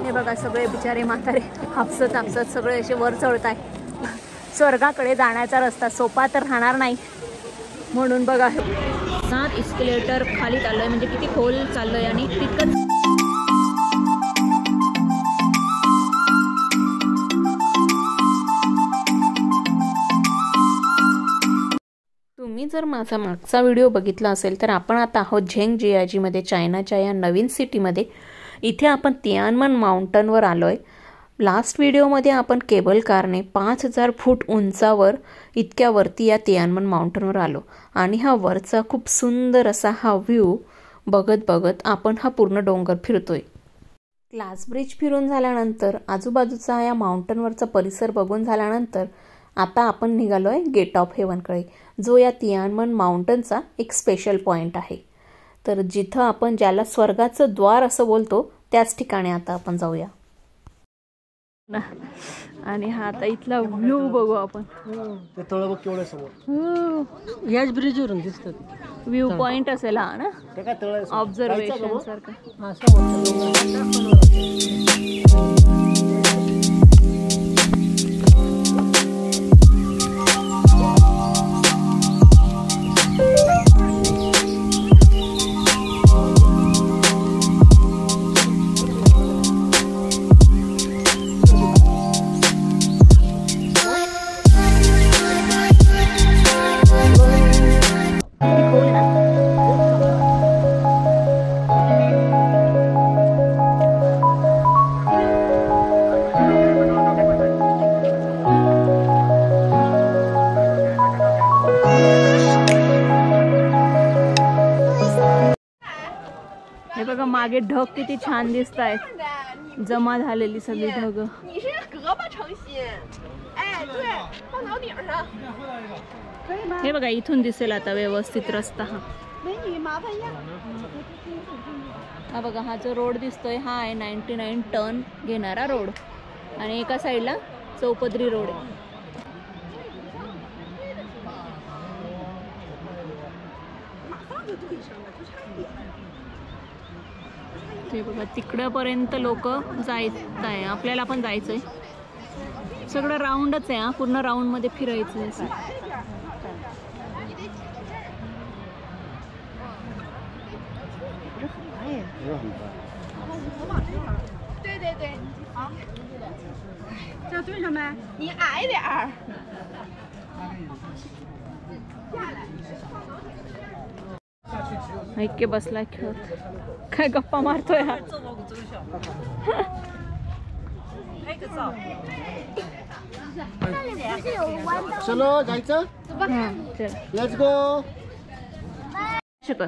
हे बघा सगळे बिचारे म्हातारे हापसत हापसत सगळे असे वर चढत आहे. स्वर्गाकडे जाण्याचा रस्ता सोपा तर राहणार नाही म्हणून बघा 7 इस्केलेटर खाली चाललोय. म्हणजे किती खोल चाललोय आणि तितकंच तुम्ही जर माझा मागचा व्हिडिओ बघितला असेल तर आपण आता आहोत झेंगजियाजीमध्ये, चायनाच्या या नवीन सिटीमध्ये. इथे आपण तियानमन माउंटनवर आलोय. लास्ट व्हिडिओमध्ये आपण केबल कारने 5000 फूट उंचावर इतक्या वरती या तियानमन माउंटनवर आलो आणि हा वरचा खूप सुंदर असा हा व्ह्यू बघत बघत आपण हा पूर्ण डोंगर फिरतोय. ग्लास ब्रिज फिरून झाल्यानंतर आजूबाजूचा या माउंटनवरचा परिसर बघून झाल्यानंतर आता आपण निघालोय गेट ऑफ हेवनकडे, जो या तियानमन माउंटनचा एक स्पेशल पॉइंट आहे. तर जिथं आपण ज्याला स्वर्गाचं द्वार असं बोलतो त्याच ठिकाणी आता आपण जाऊया. आणि हा आता इथला व्ह्यू बघू आपण. ते तळ बघ केवढं समोर याच ब्रिजवरून दिसतं. व्ह्यू पॉइंट असेल हा ना, ते काय तळ आहे ऑब्झर्वेशन सारखं. बघा मागे ढग किती छान दिसत आहेत, जमा झालेली सगळी ढग. हे बघा इथून दिसेल आता व्यवस्थित रस्ता. हा बघा हा जो रोड दिसतोय हा आहे 99 टन घेणारा रोड आणि एका साईडला चौपदरी रोड आहे. ते बघा तिकडपर्यंत लोक जायचं आहे, आपल्याला पण जायचंय. सगळं राऊंडच आहे, पूर्ण राऊंड मध्ये फिरायचं आहे असं. ऐके बसला खेळत, काय गप्पा मारतोय हा. चलो जायचं, लेट्स गो. कर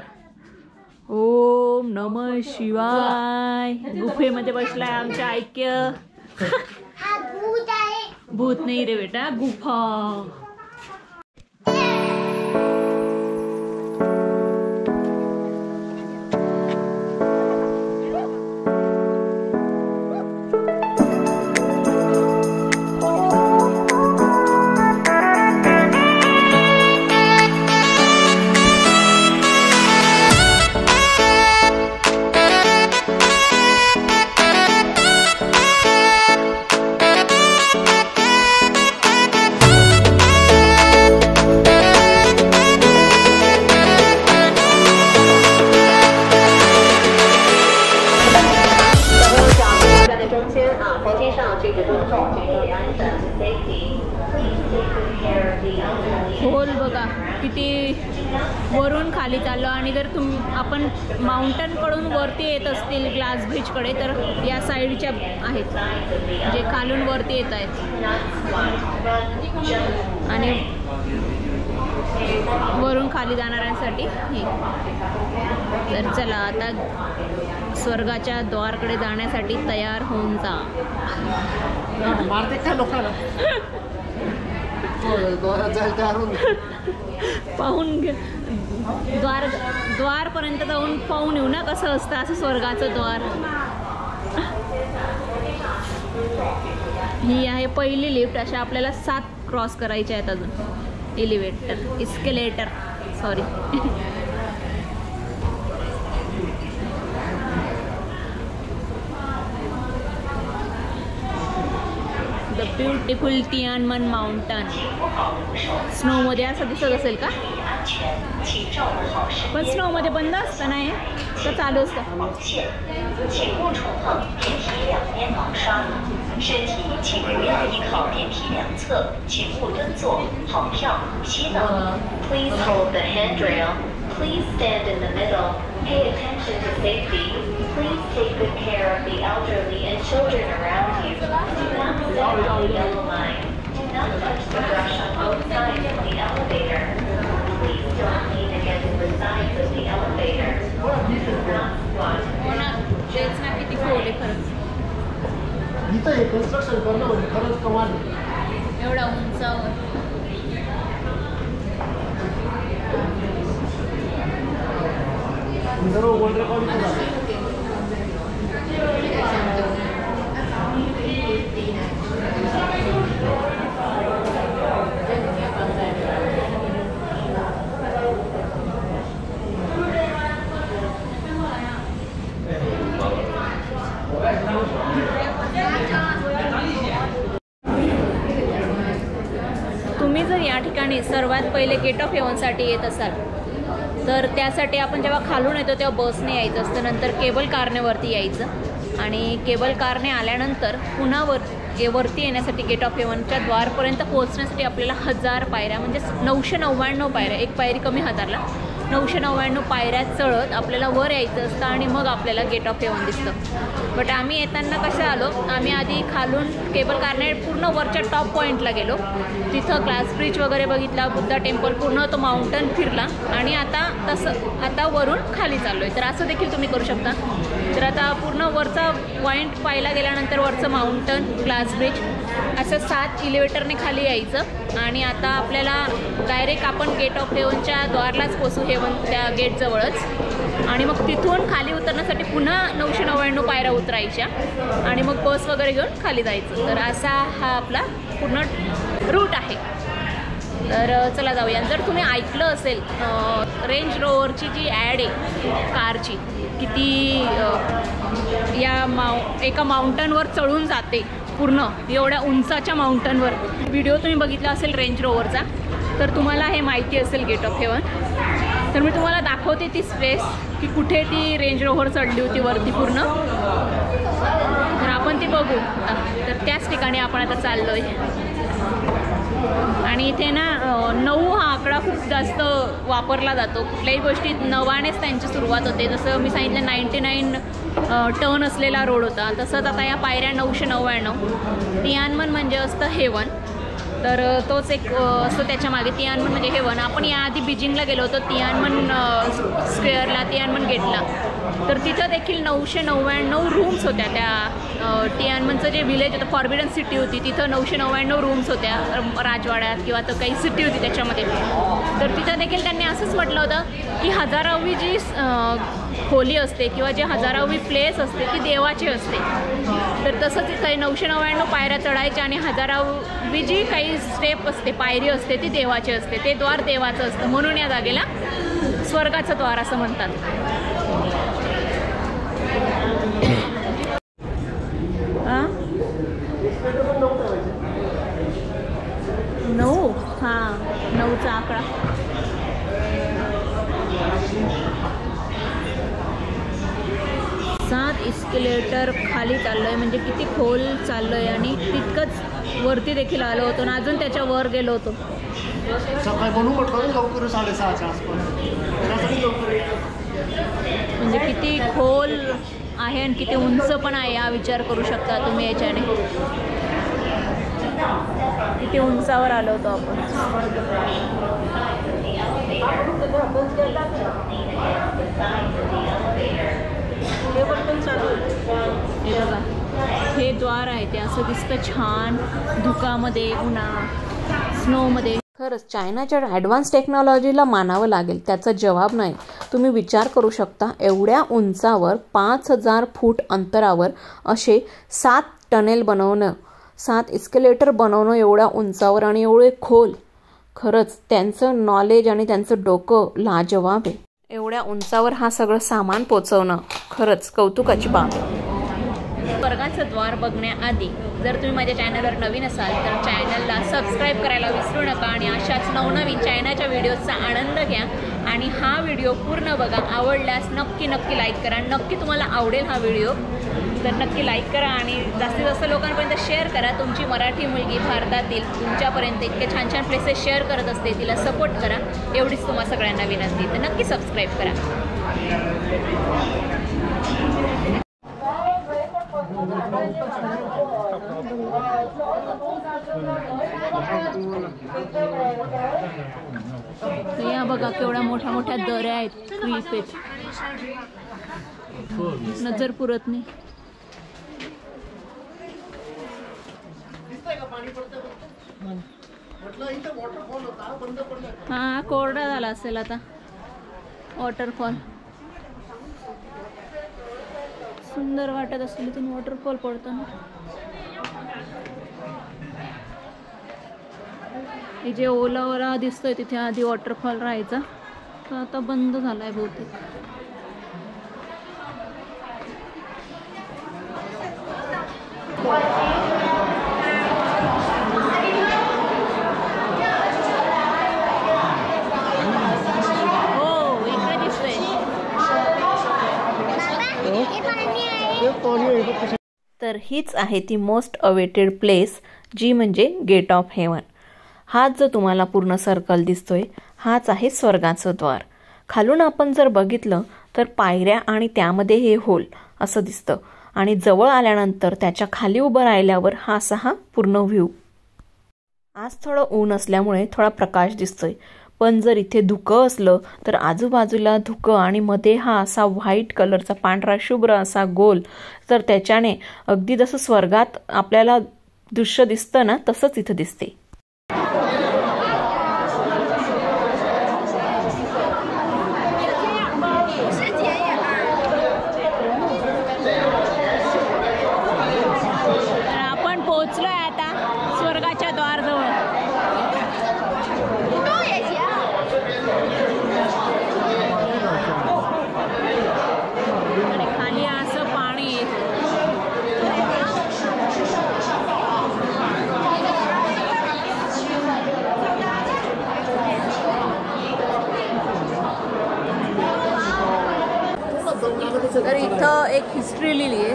ओम नमः शिवाय. गुफेमध्ये बसलाय आमच्या ऐक्य. भूत नाही रे बेटा, गुफा. खोल बघा किती वरून खाली चाललो. आणि जर आपण माउंटन कडून वरती येत असतील ग्लास ब्रिज कडे तर या साईडच्या आहेत जे खालून वरती येत आहेत. आणि वरून खाली जाणाऱ्यांसाठी हे. तर चला आता स्वर्गाच्या द्वारकडे जाण्यासाठी तयार होऊन जा. मारते का लोकांना पाहून द्वारपर्यंत जाऊन पाहून येऊ ना कसं असतं असं स्वर्गाचं द्वार. ही आहे पहिली लिफ्ट. अशा आपल्याला 7 क्रॉस करायचे आहेत अजून. Elevator, escalator sorry. The beautiful Tianmen mountain. स्नोमध्ये असं दिसत असेल का? पण स्नोमध्ये बंद असतं ना हे तर चालू असतं. Please stand in the middle. Pay attention to safety. Please take good care of the elderly and children around you. Do not step on the yellow line. Do not touch the brush on both sides of the elevator. Please don't lean against the sides of the elevator. Do not squat. हो ना, तेच ना, किती खोल आहे खरंच. इथं हे कन्स्ट्रक्शन करणं म्हणजे खरंच कमाल आहे. एवढा उंचावर. सर्व वर्ल्ड रेकॉर्ड झालं. तुम्ही जर या ठिकाणी सर्वात पहिले गेट ऑफ हेवनसाठी येत असाल तर त्यासाठी आपण जेव्हा खालून येतो तेव्हा बसने यायचं असतं. नंतर केबल कारने वरती यायचं आणि केबल कारने आल्यानंतर पुन्हा वरती येण्यासाठी गेट ऑफ हेवनच्या द्वारपर्यंत पोहोचण्यासाठी आपल्याला 1000 पायऱ्या म्हणजे 999 पायऱ्या, एक पायरी कमी 1000ला 999 पायऱ्या चढत आपल्याला वर यायचं असतं आणि मग आपल्याला गेट ऑफ हेवन दिसतं. बट आम्ही येताना कसं आलो, आम्ही आधी खालून केबल कारने पूर्ण वरच्या टॉप पॉईंटला गेलो. तिथं ग्लास ब्रिज वगैरे बघितला, बुद्धा टेम्पल, पूर्ण तो माउंटन फिरला आणि आता वरून खाली चाललो आहे. तर असं देखील तुम्ही करू शकता. तर आता पूर्ण वरचा पॉईंट पाहायला गेल्यानंतर वरचं माउंटन, ग्लास ब्रिज, असं 7 एलिव्हेटरने खाली यायचं आणि आता आपल्याला डायरेक्ट आपण गेट ऑफ हेवनच्या द्वारलाच पोचू, हेवन त्या गेटजवळच. आणि मग तिथून खाली उतरण्यासाठी पुन्हा 999 पायऱ्या उतरायच्या आणि मग बस वगैरे घेऊन खाली जायचं. तर असा हा आपला पूर्ण रूट आहे. तर चला जाऊया. जर तुम्ही ऐकलं असेल रेंज रोवरची जी ॲड आहे कारची, किती एका माउंटनवर चढून जाते पूर्ण एवढ्या उंचाच्या माउंटनवर, व्हिडिओ तुम्ही बघितला असेल रेंज रोवरचा तर तुम्हाला हे माहिती असेल गेट ऑफ हेवन. तर मी तुम्हाला दाखवते ती स्पेस की कुठे ती रेंज रोवर चढली होती वरती पूर्ण. तर आपण ती बघू. तर त्याच ठिकाणी आपण आता चाललो आहे. आणि इथे ना 9 हा आकडा खूप जास्त वापरला जातो. कुठल्याही गोष्टीत 9नेच त्यांची सुरुवात होते. जसं मी सांगितलं 99 टन असलेला रोड होता, तसंच आता या पायऱ्या 999. तियानमन म्हणजे असतं हेवन. तर तोच एक असतो त्याच्यामागे. तियानमन म्हणजे हेवन. आपण याआधी बीजिंगला गेलो होतो तियानमन स्क्वेअरला, तियानमन गेटला. तर तिथं देखील 999 रूम्स होत्या. त्या तियानमनचं जे विलेज होतं, फॉर्बिडन सिटी होती, तिथं 999 रूम्स होत्या राजवाड्यात किंवा तर काही सिटी होती त्याच्यामध्ये. तर तिथं देखील त्यांनी असंच म्हटलं होतं की 1000वी जी खोली असते किंवा जे 1000वी प्लेस असते ती देवाची असते. तर तसंच इथं 999 पायऱ्या चढायच्या आणि 1000वी जी काही स्टेप असते, पायरी असते, ती देवाची असते. ते द्वार देवाचं असतं म्हणून या जागेला स्वर्गाचं द्वार असं म्हणतात. हां 9, हां 9चा आकडा. सात इस्केलेटर खाली चाललो आहे म्हणजे किती खोल चाललो आहे. आणि तितकंच वरती देखील आलो होतो आणि अजून त्याच्या वर गेलो होतो. सकाळी बनवू म्हटलं लवकर 6:30च्या आसपास. म्हणजे किती खोल आहे आणि किती उंच पण आहे हा विचार करू शकता तुम्ही याच्याने. किती उंचावर आलो होतो आपण. हे बघा, हे द्वार आहे ते असं दिसतं छान धुकामध्ये, उन्हा स्नोमध्ये. खरंच चायनाच्या ॲडव्हान्स टेक्नॉलॉजीला मानावं लागेल, त्याचा जवाब नाही. तुम्ही विचार करू शकता एवढ्या उंचावर 5000 फूट अंतरावर असे 7 टनेल बनवणं, 7 इस्केलेटर बनवणं एवढ्या उंचावर आणि एवढे खोल. खरंच त्यांचं नॉलेज आणि त्यांचं डोकं लाजवाब आहे. एवढ्या उंचावर हा सगळं सामान पोचवणं खरंच कौतुकाची बाब आहे. स्वर्गात स्वर्गाचं द्वार बघण्याआधी जर तुम्ही माझ्या चॅनलवर नवीन असाल तर चॅनलला सबस्क्राईब करायला विसरू नका आणि अशाच नवनवीन चायनाच्या व्हिडिओजचा आनंद घ्या आणि हा व्हिडिओ पूर्ण बघा. आवडल्यास नक्की लाईक करा. नक्की तुम्हाला आवडेल हा व्हिडिओ, तर नक्की लाईक करा आणि जास्तीत जास्त लोकांपर्यंत शेअर करा. तुमची मराठी मुलगी भारतातील तुमच्यापर्यंत इतके छान छान प्लेसेस शेअर करत असते, तिला सपोर्ट करा. एवढीच तुम्हा सगळ्यांना विनंती, तर नक्की सबस्क्राईब करा. या बघा केवढ्या मोठ्या दऱ्या आहेत, क्लिफ आहेत, नजर पुरत नाही. हा कोरडा झाला असेल आता वॉटरफॉल. सुंदर वाटत असेल तिथून वॉटरफॉल पडताना. हे जे ओला दिसतोय तिथे आधी वॉटरफॉल राहायचा, तर आता बंद झालाय बहुतेक. हो इकडे दिसतोय. तर हीच आहे ती मोस्ट अवेटेड प्लेस, जी म्हणजे गेट ऑफ हेवन. हाच जो तुम्हाला पूर्ण सर्कल दिसतोय हाच आहे स्वर्गाचं द्वार. खालून आपण जर बघितलं तर पायऱ्या आणि त्यामध्ये हे होल असं दिसतं आणि जवळ आल्यानंतर त्याच्या खाली उभं राहिल्यावर हा असा पूर्ण व्ह्यू. आज थोडं ऊन असल्यामुळे थोडा प्रकाश दिसतोय, पण जर इथे धुकं असलं तर आजूबाजूला धुकं आणि मध्ये हा असा व्हाईट कलरचा पांढरा शुभ्र असा गोल, तर त्याच्याने अगदी जसं स्वर्गात आपल्याला दृश्य दिसतं ना तसंच इथं दिसते. आपण पोहोचलोय आता स्वर्गाच्या द्वारजवळ. आणि खाली असं पाणी आहे. तर इथं एक हिस्ट्री लिहिली आहे.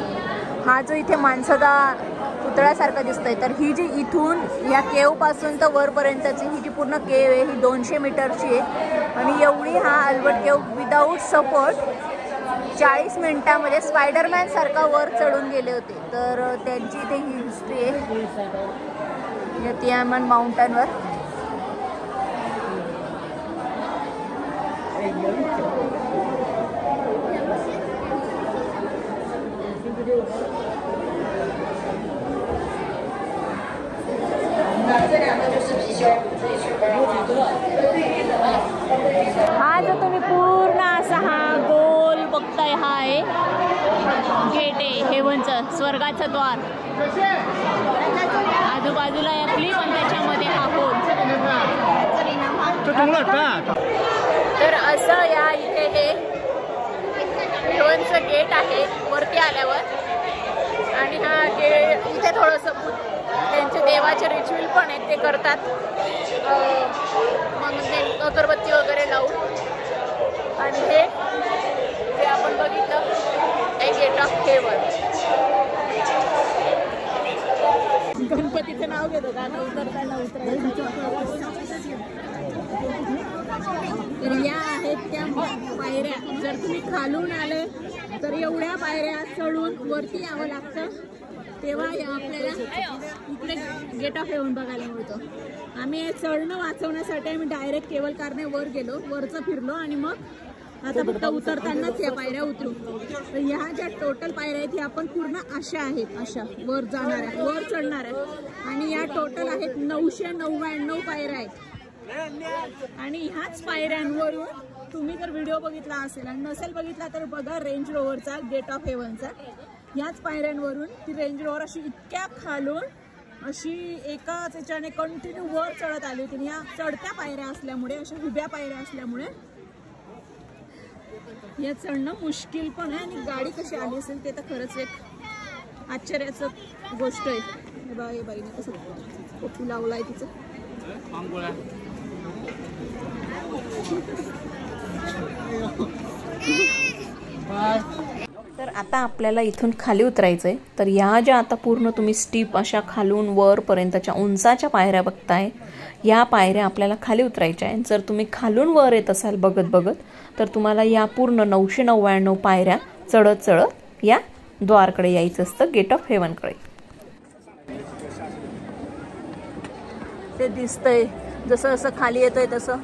हा जो इथे माणसाचा पुतळ्यासारखं दिसतंय, तर ही जी इथून या केव पासून तर वरपर्यंतची ही जी पूर्ण केव आहे ही 200 मीटरची आहे आणि एवढी हा अल्बर्ट केव विदाऊट सपोर्ट 40 मिनिटांमध्ये स्पायडरमॅन सारखा वर चढून गेले होते. तर त्यांची इथे ही हिस्ट्री आहे या तियानमन माउंटनवर. हा जो तुम्ही पूर्ण असा हा गोल बघताय हा आहे गेट आहे हेवनचं, स्वर्गाचं द्वार. आजूबाजूला या क्लिफ आणि त्याच्यामध्ये हा होल. तर असं या इथे हे हेवनचं गेट आहे वरती आल्यावर. आणि हा गेट इथे थोडंसं त्यांचे देवाचे रिच्युअल पण आहेत ते करतात, मग अगरबत्ती वगैरे लावून. आणि हे आपण बघितलं हे गेट ऑफ हेवन. गणपतीचं नाव घेतो गाणं उतरताना तर या आहेत त्या पायऱ्या. जर तुम्ही खालून आले तर एवढ्या पायऱ्या चढून वरती यावं लागतं, तेव्हा आपल्याला इकडे गेट ऑफ हेवन बघायला मिळतो. आम्ही चढणं वाचवण्यासाठी आम्ही डायरेक्ट केबल कारने वर गेलो, वरचं फिरलो आणि मग आता फक्त उतरतानाच या पायऱ्या उतरू. तर ह्या ज्या टोटल पायऱ्या आहेत ह्या आपण पूर्ण अशा आहेत, अशा वर जाणाऱ्या वर चढणाऱ्या. आणि या टोटल आहेत 999 पायऱ्या आहेत. आणि ह्याच पायऱ्यांवरून तुम्ही जर व्हिडिओ बघितला असेल आणि नसेल बघितला तर बघा रेंज रोवरचा गेट ऑफ हेवनचा. ह्याच पायऱ्यांवरून ती रेंज रोवर अशी इतक्या खालून अशी एकाच याच्याने कंटिन्यू वर चढत आली होती. ह्या चढत्या पायऱ्या असल्यामुळे, अशा उभ्या पायऱ्या असल्यामुळे या चढणं मुश्किल पण आहे. आणि गाडी कशी आली असेल ते तर खरंच एक आश्चर्याचं गोष्ट आहे. हे बघा, हे बाईने कसं कोपी लावलाय तिचं. तर आता आपल्याला इथून खाली उतरायचं आहे. तर या ज्या आता पूर्ण तुम्ही स्टीप अशा खालून वरपर्यंतच्या उंचाच्या पायऱ्या बघताय, या पायऱ्या आपल्याला खाली उतरायच्या आहे. जर तुम्ही खालून वर येत असाल बघत बघत, तर तुम्हाला या पूर्ण 999 पायऱ्या चढत चढत या द्वारकडे यायचं असतं, गेट ऑफ हेवनकडे. ते दिसतंय जसं जसं खाली येतोय तसं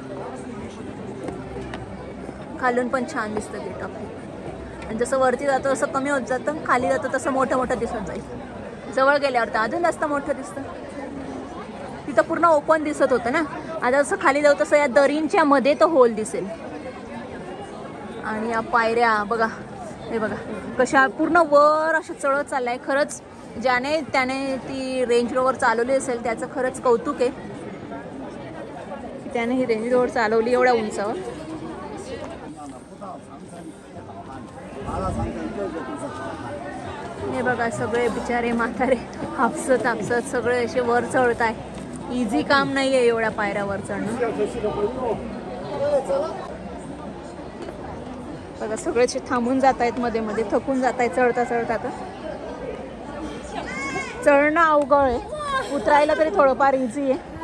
खालून पण छान दिसतं गेट ऑफ हेवन. आणि जसं वरती जातो तसं कमी होत जातं, खाली जातं तसं मोठं मोठं दिसत जाईल. जवळ गेल्यावर तर अजून जास्त मोठं दिसतं. तिथं पूर्ण ओपन दिसत होतं ना, आता जसं खाली जाऊ तसं या दरींच्या मध्ये तो होल दिसेल. आणि या पायऱ्या बघा, हे बघा कशा पूर्ण वर अशा चढत चाललाय. खरंच ज्याने त्याने ती रेंज रोवर चालवली असेल त्याचं खरंच कौतुक आहे, त्याने ही रेंज रोवर चालवली एवढ्या उंचावर. हे बघा सगळे बिचारे म्हातारे हापसत हापसत सगळे असे वर चढत आहे. इझी काम नाहीये एवढ्या पायऱ्यावर चढणं. बघा सगळे थांबून जात आहेत, मध्ये मध्ये थकून जात आहेत चढता चढता. तर चढणं अवघड आहे, उतरायला तरी थोडंफार इझी आहे.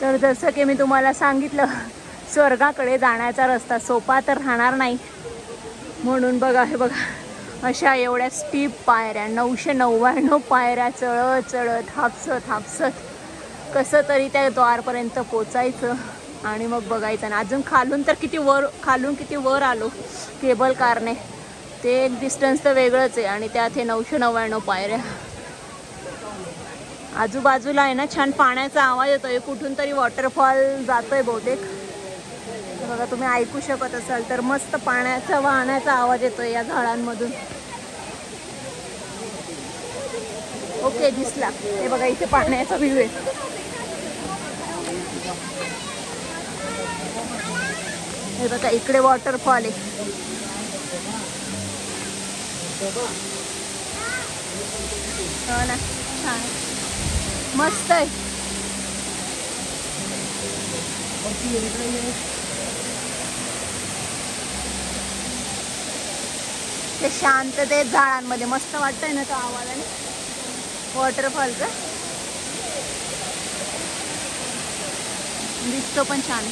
तर जसं की मी तुम्हाला सांगितलं, स्वर्गाकडे जाण्याचा रस्ता सोपा तर राहणार नाही. म्हणून बघा, हे बघा अशा एवढ्या स्टीप पायऱ्या, 999 पायऱ्या चढत चढत हापसत हापसत कसं तरी त्या द्वारपर्यंत पोचायचं. आणि मग बघायचं ना अजून खालून तर किती वर आलो केबल कारने. ते एक डिस्टन्स तर वेगळंच आहे. आणि त्यात हे 999 पायऱ्या. आजूबाजूला आहे ना छान पाण्याचा आवाज येतोय, कुठून तरी वॉटरफॉल जातोय बहुतेक. बघा तुम्ही ऐकू शकत असाल तर मस्त पाण्याचा वाहण्याचा आवाज येतोय या झाडांमधून. ओके दिसला. हे बघा इथे पाण्याचा व्ह्यू आहे. हे बघा इकडे वॉटरफॉल आहे. हो ना, छान मस्त आहे. ते शांततेत झाडांमध्ये मस्त वाटतंय ना तो आवाजाने वॉटरफॉलचा. दिसतो पण छान.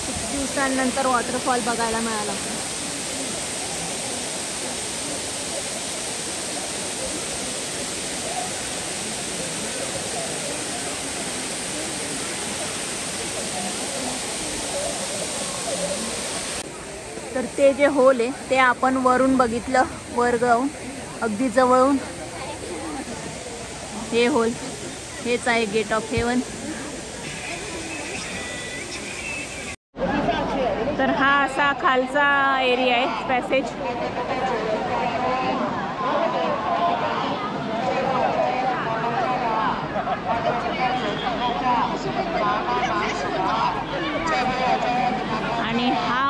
खूप दिवसांनंतर वॉटरफॉल बघायला मिळाला. तर ते जे होल आहे ते आपण वरून बघितलं, वर जाऊन अगदी जवळून. हे होल हेच आहे गेट ऑफ हेवन. तर हा असा खालचा एरिया आहे, पॅसेज. आणि हा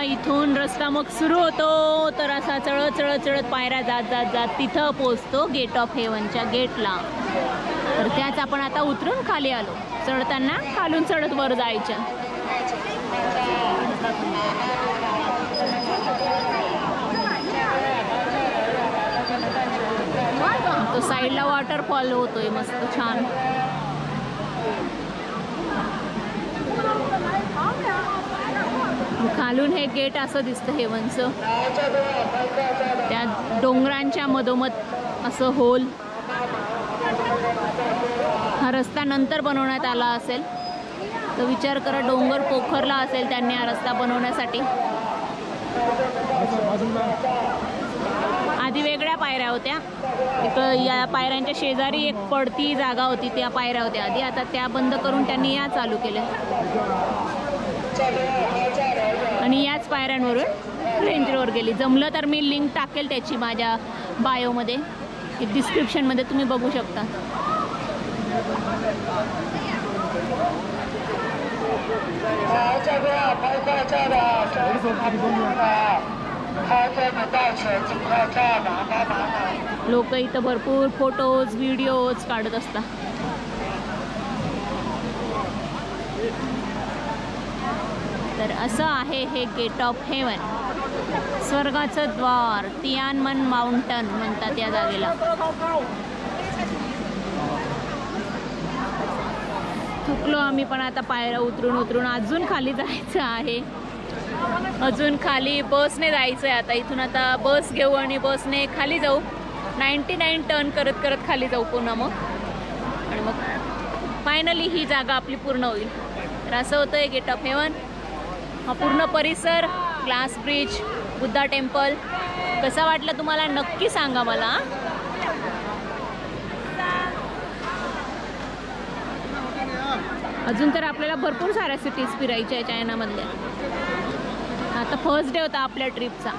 इथून रस्ता मग सुरू होतो. तर असा चढत चढत चढत पायऱ्या जात जात जात तिथं पोचतो गेट ऑफ हेवनच्या गेटला. तर त्याच आपण आता उतरून खाली आलो. चढताना खालून चढत वर जायच्या. तो साईडला वॉटरफॉल होतोय मस्त छान. खालून हे गेट असं दिसतं हेवनचं. त्या डोंगरांच्या मधोमध असं होल. हा रस्ता नंतर बनवण्यात आला असेल, तर विचार करा डोंगर पोखरला असेल त्यांनी हा रस्ता बनवण्यासाठी. आधी वेगळ्या पायऱ्या होत्या. एक या पायऱ्यांच्या शेजारी एक पडती जागा होती, त्या पायऱ्या होत्या आधी. आता त्या बंद करून त्यांनी या चालू केल्या. आणि याच पायऱ्यांवरून रेंज रोवर गेली. जमलं तर मी लिंक टाकेल त्याची माझ्या बायोमध्ये, डिस्क्रिप्शनमध्ये तुम्ही बघू शकता. लोक इथं भरपूर फोटोज व्हिडिओज काढत असतात. तर असं आहे हे गेट ऑफ हेवन, स्वर्गाचं द्वार. तियानमन माउंटन म्हणतात या जागेला. थुकलो आम्ही, पण आता पायऱ्या उतरून अजून खाली जायचं आहे. अजून खाली बसने जायचं आहे. आता इथून आता बस घेऊ आणि बसने खाली जाऊ. 99 टर्न करत करत खाली जाऊ पुन्हा मग, आणि मग फायनली ही जागा आपली पूर्ण होईल. तर असं होतं आहे गेट ऑफ हेवन. हा पूर्ण परिसर, ग्लास ब्रिज, बुद्धा टेम्पल. कसा वाटलं तुम्हाला नक्की सांगा मला. अजून तर आपल्याला भरपूर साऱ्या सिटीज फिरायच्या आहे चायनामधल्या. आता फर्स्ट डे होता आपल्या ट्रिपचा.